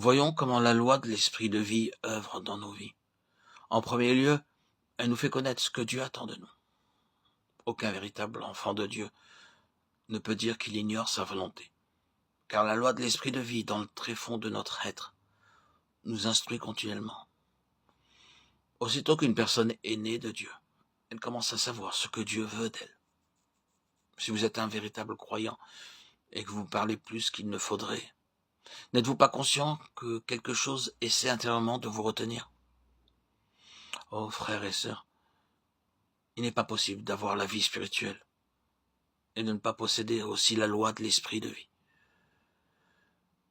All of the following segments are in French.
Voyons comment la loi de l'esprit de vie œuvre dans nos vies. En premier lieu, elle nous fait connaître ce que Dieu attend de nous. Aucun véritable enfant de Dieu ne peut dire qu'il ignore sa volonté, car la loi de l'esprit de vie, dans le tréfonds de notre être, nous instruit continuellement. Aussitôt qu'une personne est née de Dieu, elle commence à savoir ce que Dieu veut d'elle. Si vous êtes un véritable croyant et que vous parlez plus qu'il ne faudrait, n'êtes-vous pas conscient que quelque chose essaie intérieurement de vous retenir? Oh, frères et sœurs, il n'est pas possible d'avoir la vie spirituelle et de ne pas posséder aussi la loi de l'esprit de vie.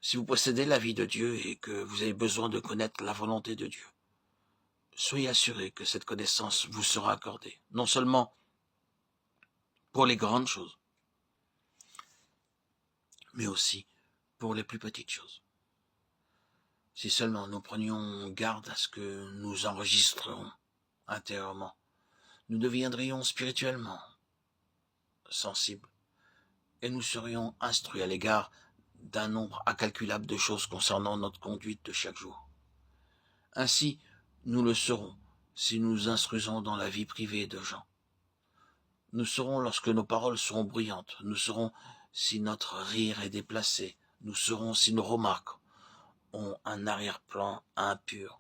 Si vous possédez la vie de Dieu et que vous avez besoin de connaître la volonté de Dieu, soyez assurés que cette connaissance vous sera accordée, non seulement pour les grandes choses, mais aussi pour les plus petites choses. Si seulement nous prenions garde à ce que nous enregistrons intérieurement, nous deviendrions spirituellement sensibles et nous serions instruits à l'égard d'un nombre incalculable de choses concernant notre conduite de chaque jour. Ainsi, nous le serons si nous nous instruisons dans la vie privée de gens. Nous saurons lorsque nos paroles seront bruyantes, nous saurons si notre rire est déplacé, nous saurons si nos remarques ont un arrière-plan impur.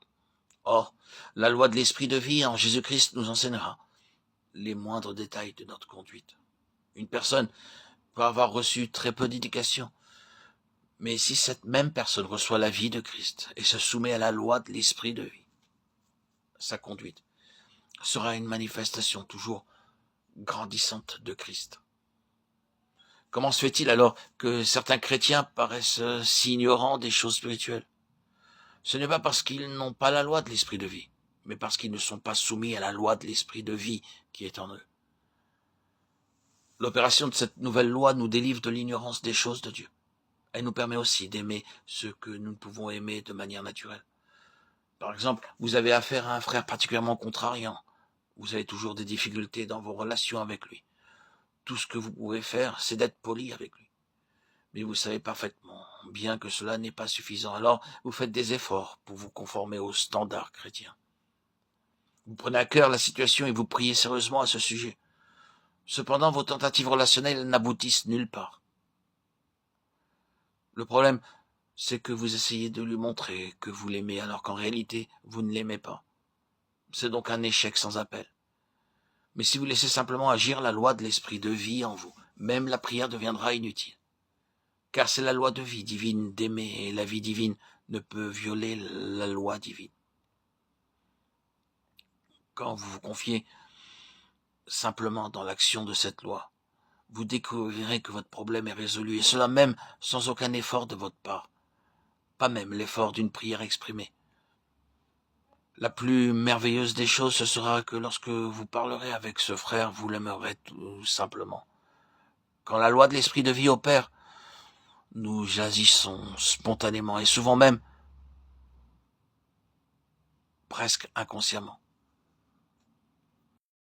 Or, la loi de l'esprit de vie en Jésus-Christ nous enseignera les moindres détails de notre conduite. Une personne peut avoir reçu très peu d'éducation, mais si cette même personne reçoit la vie de Christ et se soumet à la loi de l'esprit de vie, sa conduite sera une manifestation toujours grandissante de Christ. Comment se fait-il alors que certains chrétiens paraissent si ignorants des choses spirituelles? Ce n'est pas parce qu'ils n'ont pas la loi de l'esprit de vie, mais parce qu'ils ne sont pas soumis à la loi de l'esprit de vie qui est en eux. L'opération de cette nouvelle loi nous délivre de l'ignorance des choses de Dieu. Elle nous permet aussi d'aimer ce que nous ne pouvons aimer de manière naturelle. Par exemple, vous avez affaire à un frère particulièrement contrariant. Vous avez toujours des difficultés dans vos relations avec lui. Tout ce que vous pouvez faire, c'est d'être poli avec lui. Mais vous savez parfaitement bien que cela n'est pas suffisant. Alors, vous faites des efforts pour vous conformer aux standards chrétiens. Vous prenez à cœur la situation et vous priez sérieusement à ce sujet. Cependant, vos tentatives relationnelles n'aboutissent nulle part. Le problème, c'est que vous essayez de lui montrer que vous l'aimez alors qu'en réalité, vous ne l'aimez pas. C'est donc un échec sans appel. Mais si vous laissez simplement agir la loi de l'esprit de vie en vous, même la prière deviendra inutile. Car c'est la loi de vie divine d'aimer et la vie divine ne peut violer la loi divine. Quand vous vous confiez simplement dans l'action de cette loi, vous découvrirez que votre problème est résolu, et cela même sans aucun effort de votre part, pas même l'effort d'une prière exprimée. La plus merveilleuse des choses, ce sera que lorsque vous parlerez avec ce frère, vous l'aimerez tout simplement. Quand la loi de l'esprit de vie opère, nous agissons spontanément et souvent même presque inconsciemment.